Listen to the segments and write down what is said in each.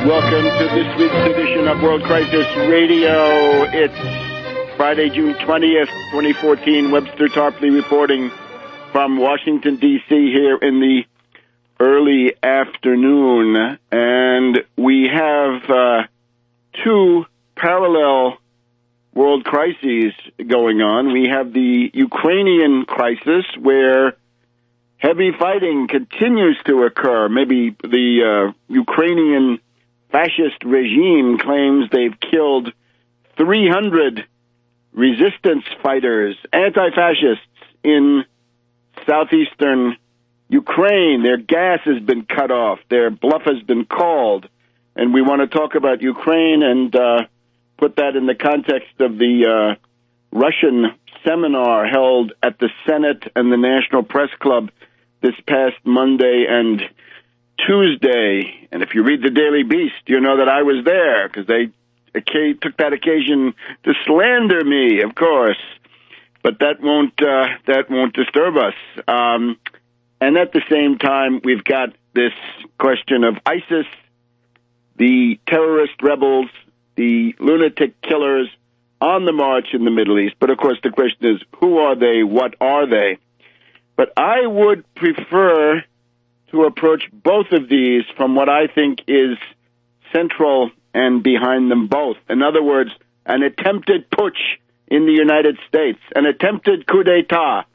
Welcome to this week's edition of World Crisis Radio. It's Friday, June 20th, 2014. Webster Tarpley reporting from Washington, D.C. here in the early afternoon. And we have two parallel world crises going on. We have the Ukrainian crisis, where heavy fighting continues to occur. Maybe the Ukrainian fascist regime claims they've killed 300 resistance fighters, anti-fascists in southeastern Ukraine. Their gas has been cut off. Their bluff has been called. And we want to talk about Ukraine and put that in the context of the Russian seminar held at the Senate and the National Press Club this past Monday and Tuesday. And if you read the Daily Beast, you know that I was there, because they took that occasion to slander me, of course. But that won't disturb us. And at the same time, we've got this question of ISIS, the terrorist rebels, the lunatic killers on the march in the Middle East. But of course, the question is, who are they? What are they? But I would prefer to approach both of these from what I think is central and behind them both. In other words, an attempted putsch in the United States, an attempted coup d'etat,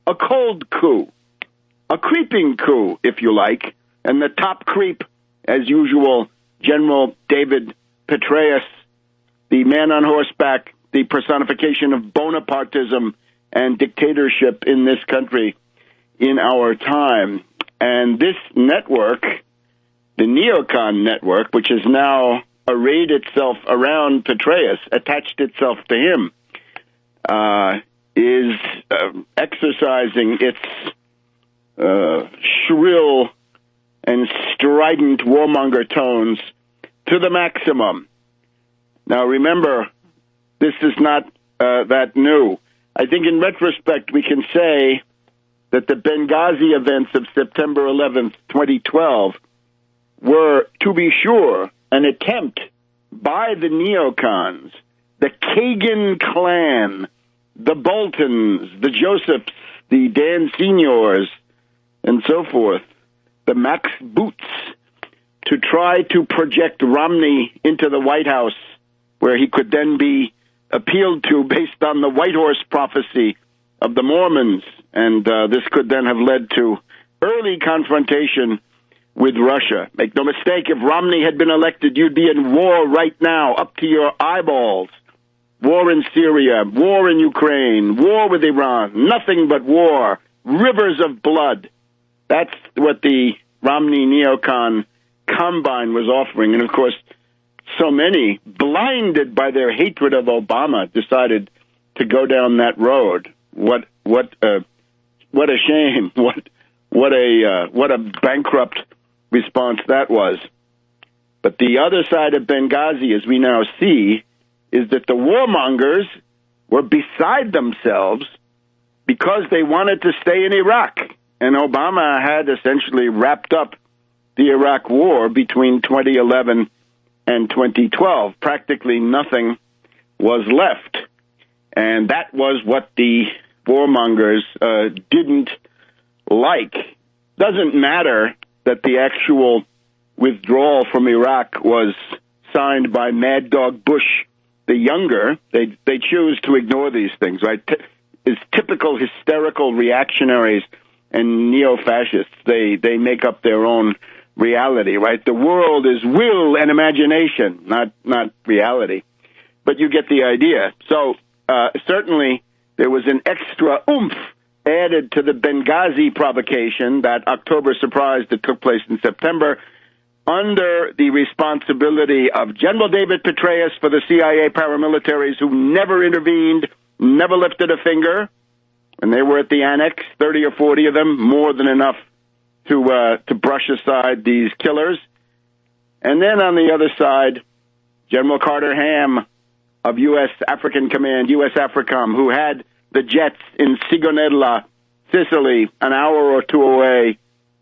a cold coup, a creeping coup, if you like, and the top creep, as usual, General David Petraeus, the man on horseback, the personification of Bonapartism and dictatorship in this country in our time. And this network, the neocon network, which has now arrayed itself around Petraeus, attached itself to him, is exercising its shrill and strident warmonger tones to the maximum. Now, remember, this is not that new. I think in retrospect we can say that the Benghazi events of September 11th, 2012, were, to be sure, an attempt by the neocons, the Kagan clan, the Boltons, the Josephs, the Dan Seniors, and so forth, the Max Boots, to try to project Romney into the White House, where he could then be appealed to based on the White Horse prophecy of the Mormons. And this could then have led to early confrontation with Russia. Make no mistake, if Romney had been elected, you'd be in war right now, up to your eyeballs. War in Syria, war in Ukraine, war with Iran, nothing but war, rivers of blood. That's what the Romney neocon combine was offering. And of course, so many, blinded by their hatred of Obama, decided to go down that road. What a shame! What a bankrupt response that was. But the other side of Benghazi, as we now see, is that the warmongers were beside themselves because they wanted to stay in Iraq, and Obama had essentially wrapped up the Iraq war between 2011 and 2012. Practically nothing was left, and that was what the warmongers didn't like. Doesn't matter that the actual withdrawal from Iraq was signed by Mad Dog Bush the Younger. They choose to ignore these things, right? It's typical hysterical reactionaries and neo-fascists. They make up their own reality, right? The world is will and imagination, not reality. But you get the idea. So certainly there was an extra oomph added to the Benghazi provocation, that October surprise that took place in September, under the responsibility of General David Petraeus for the CIA paramilitaries who never intervened, never lifted a finger. And they were at the annex, 30 or 40 of them, more than enough to brush aside these killers. And then on the other side, General Carter Ham of U.S. African Command, U.S. AFRICOM, who had the jets in Sigonella, Sicily, an hour or two away,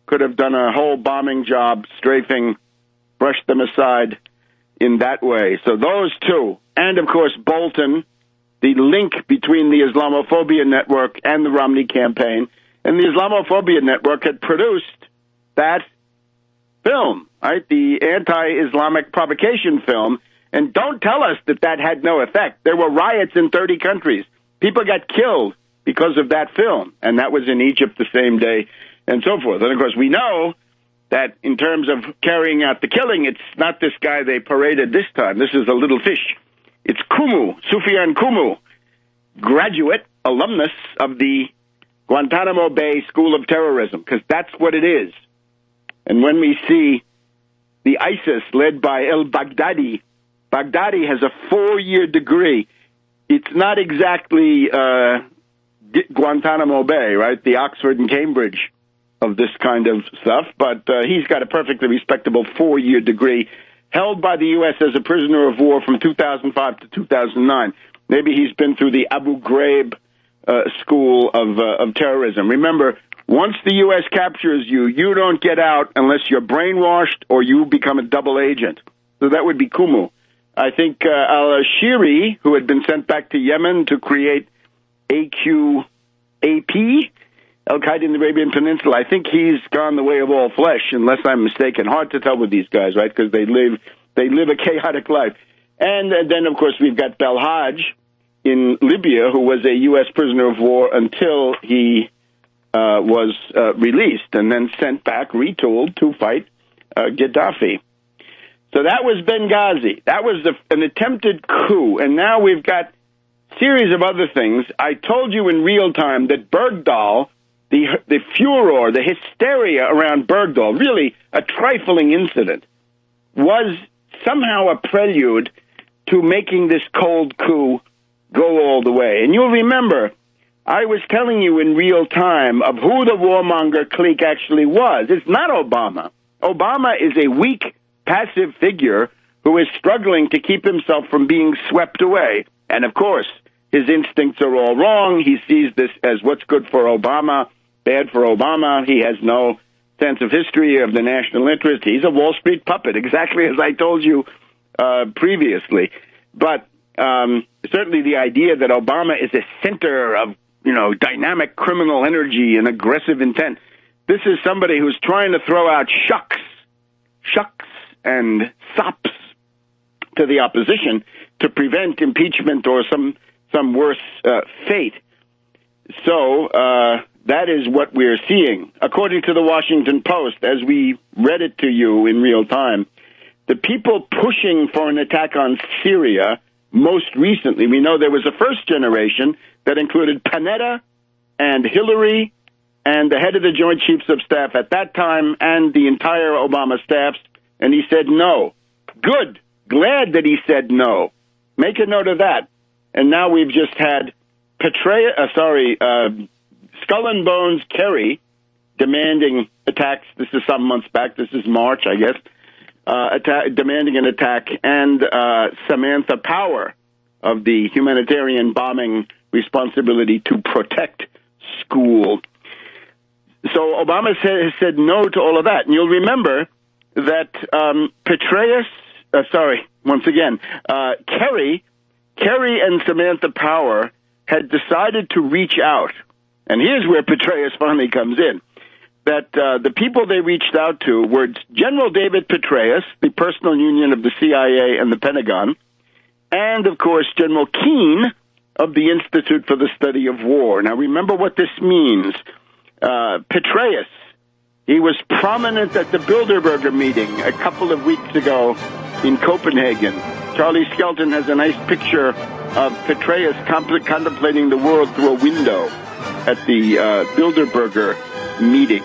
could have done a whole bombing job strafing brushed them aside in that way. So those two, and of course Bolton, the link between the Islamophobia Network and the Romney campaign, and the Islamophobia Network had produced that film, right? The anti-Islamic provocation film. And don't tell us that that had no effect. There were riots in 30 countries. People got killed because of that film. And that was in Egypt the same day and so forth. And of course, we know that in terms of carrying out the killing, it's not this guy they paraded this time. This is a little fish. It's Kumu, Sufyan Kumu, graduate, alumnus of the Guantanamo Bay School of Terrorism, because that's what it is. And when we see the ISIS led by al-Baghdadi, Baghdadi has a 4-year degree. It's not exactly Guantanamo Bay, right? The Oxford and Cambridge of this kind of stuff, but he's got a perfectly respectable 4-year degree held by the U.S. as a prisoner of war from 2005 to 2009. Maybe he's been through the Abu Ghraib school of terrorism. Remember, once the U.S. captures you, you don't get out unless you're brainwashed or you become a double agent. So that would be Kumu. I think al-Ashiri, who had been sent back to Yemen to create AQAP, Al-Qaeda in the Arabian Peninsula, I think he's gone the way of all flesh, unless I'm mistaken. Hard to tell with these guys, right, because they live a chaotic life. And then, of course, we've got Belhaj in Libya, who was a U.S. prisoner of war until he was released and then sent back, retooled, to fight Gaddafi. So that was Benghazi. That was an attempted coup, and now we've got a series of other things. I told you in real time that Bergdahl, the furor, the hysteria around Bergdahl, really a trifling incident, was somehow a prelude to making this cold coup go all the way. And you'll remember, I was telling you in real time of who the warmonger clique actually was. It's not Obama. Obama is a weak, passive figure who is struggling to keep himself from being swept away. And of course, his instincts are all wrong. He sees this as what's good for Obama, bad for Obama. He has no sense of history of the national interest. He's a Wall Street puppet, exactly as I told you previously. But certainly the idea that Obama is a center of, dynamic criminal energy and aggressive intent. This is somebody who's trying to throw out shucks and sops to the opposition to prevent impeachment or some worse fate. So that is what we're seeing. According to the Washington Post, as we read it to you in real time, the people pushing for an attack on Syria most recently, we know there was a first generation that included Panetta and Hillary and the head of the Joint Chiefs of Staff at that time and the entire Obama staffs, and he said no. Good. Glad that he said no. Make a note of that. And now we've just had Skull and Bones Kerry demanding attacks. This is some months back. This is March, I guess. Demanding an attack, and Samantha Power of the humanitarian bombing responsibility to protect school. So Obama has said no to all of that. And you'll remember that Kerry and Samantha Power had decided to reach out. And here's where Petraeus finally comes in. That the people they reached out to were General David Petraeus, the personal union of the CIA and the Pentagon, and, of course, General Keane of the Institute for the Study of War. Now, remember what this means. Petraeus, he was prominent at the Bilderberger meeting a couple of weeks ago in Copenhagen. Charlie Skelton has a nice picture of Petraeus contemplating the world through a window at the Bilderberger meeting.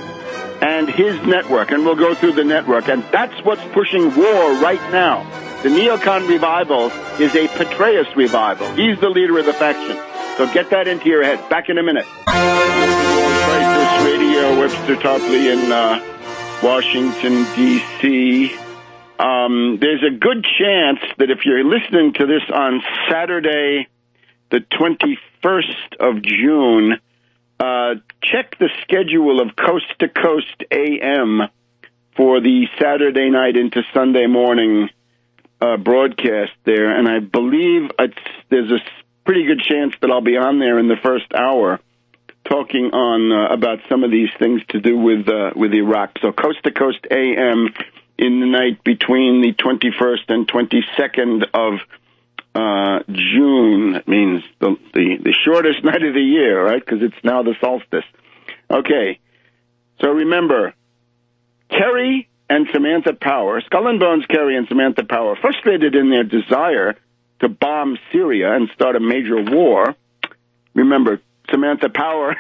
And his network, and we'll go through the network, and that's what's pushing war right now. The neocon revival is a Petraeus revival. He's the leader of the faction. So get that into your head. Back in a minute. Crisis Radio, Webster Tarpley in Washington, D.C. There's a good chance that if you're listening to this on Saturday, the 21st of June, check the schedule of Coast to Coast AM for the Saturday night into Sunday morning broadcast there, and I believe there's a pretty good chance that I'll be on there in the first hour talking on about some of these things to do with Iraq. So Coast to Coast AM in the night between the 21st and 22nd of June. That means the shortest night of the year, right? Because it's now the solstice. Okay, so remember, Kerry and Samantha Power, Skull and Bones Kerry and Samantha Power, frustrated in their desire to bomb Syria and start a major war. Remember, Samantha Power,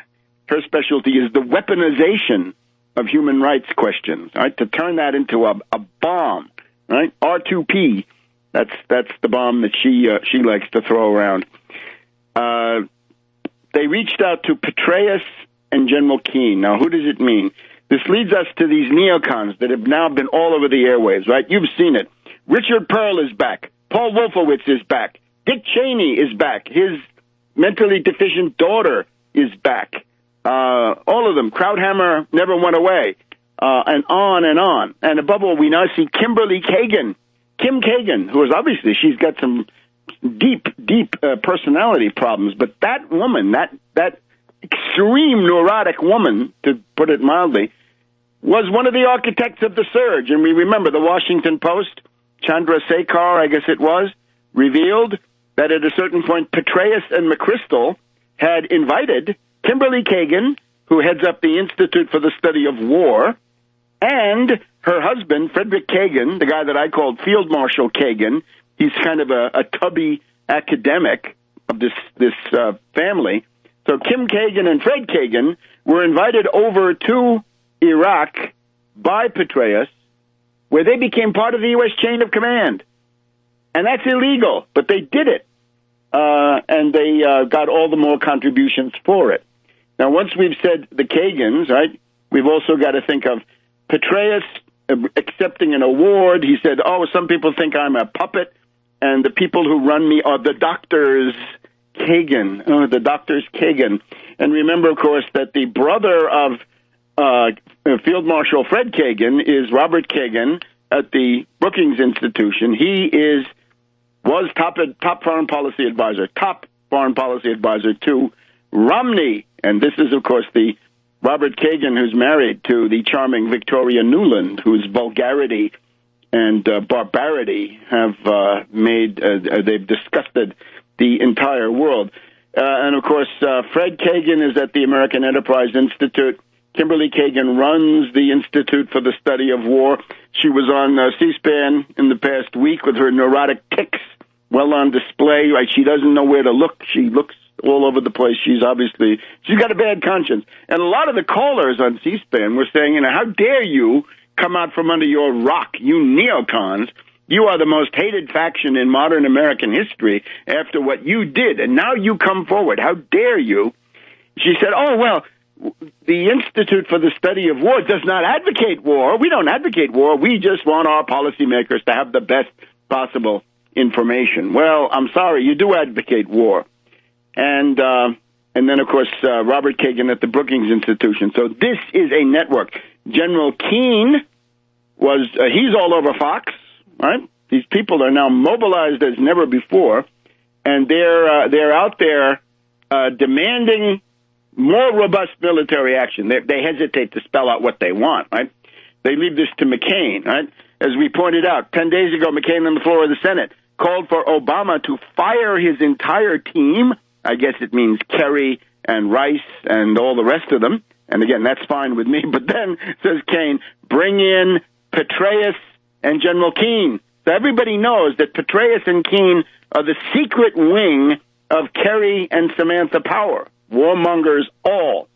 her specialty is the weaponization of human rights questions, right? To turn that into a bomb, right? R2P, that's the bomb that she likes to throw around. They reached out to Petraeus and General Keane. Now, who does it mean? This leads us to these neocons that have now been all over the airwaves, right? You've seen it. Richard Pearl is back. Paul Wolfowitz is back. Dick Cheney is back. His mentally deficient daughter is back. All of them. Krauthammer never went away. And on and on. And above all, we now see Kim Kagan, who is obviously, she's got some deep personality problems. But that woman, that extreme neurotic woman, to put it mildly, was one of the architects of the surge. And we remember the Washington Post, Chandra Sekhar, I guess it was, revealed that at a certain point, Petraeus and McChrystal had invited Kimberly Kagan, who heads up the Institute for the Study of War, and her husband, Frederick Kagan, the guy that I called Field Marshal Kagan. He's kind of a tubby academic of this family. So Kim Kagan and Fred Kagan were invited over to Iraq by Petraeus, where they became part of the U.S. chain of command. And that's illegal, but they did it. And they got all the more contributions for it. Now, once we've said the Kagans, right, we've also got to think of Petraeus accepting an award. He said, some people think I'm a puppet, and the people who run me are the doctors Kagan. The doctors Kagan. And remember, of course, that the brother of Field Marshal Fred Kagan is Robert Kagan at the Brookings Institution. He was top foreign policy advisor to Romney. And this is, of course, the Robert Kagan who's married to the charming Victoria Nuland, whose vulgarity and barbarity have they've disgusted the entire world. And, of course, Fred Kagan is at the American Enterprise Institute. Kimberly Kagan runs the Institute for the Study of War. She was on C-SPAN in the past week with her neurotic tics well on display. Right? She doesn't know where to look. She looks all over the place. She's got a bad conscience. And a lot of the callers on C-SPAN were saying, how dare you come out from under your rock, you neocons. You are the most hated faction in modern American history after what you did, and now you come forward. How dare you? She said, the Institute for the Study of War does not advocate war. We don't advocate war. We just want our policymakers to have the best possible information. Well, I'm sorry, you do advocate war. And then, of course, Robert Kagan at the Brookings Institution. So this is a network. General Keane he's all over Fox, right? These people are now mobilized as never before, and they're out there demanding more robust military action. They hesitate to spell out what they want, right? They leave this to McCain, right? As we pointed out, 10 days ago, McCain on the floor of the Senate called for Obama to fire his entire team. I guess it means Kerry and Rice and all the rest of them. And again, that's fine with me. But then, says Kane, bring in Petraeus and General Keane. So everybody knows that Petraeus and Keane are the secret wing of Kerry and Samantha Power. Warmongers all.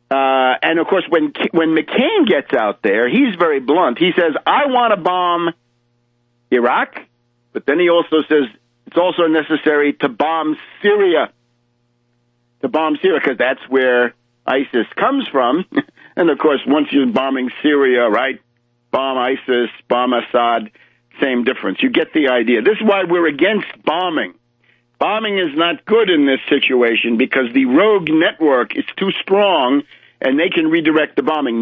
And, of course, when McCain gets out there, he's very blunt. He says, I want to bomb Iraq, but then he also says it's also necessary to bomb Syria. Because that's where ISIS comes from. And, of course, once you're bombing Syria, right, bomb ISIS, bomb Assad, same difference. You get the idea. This is why we're against bombing. Bombing is not good in this situation because the rogue network is too strong and they can redirect the bombing.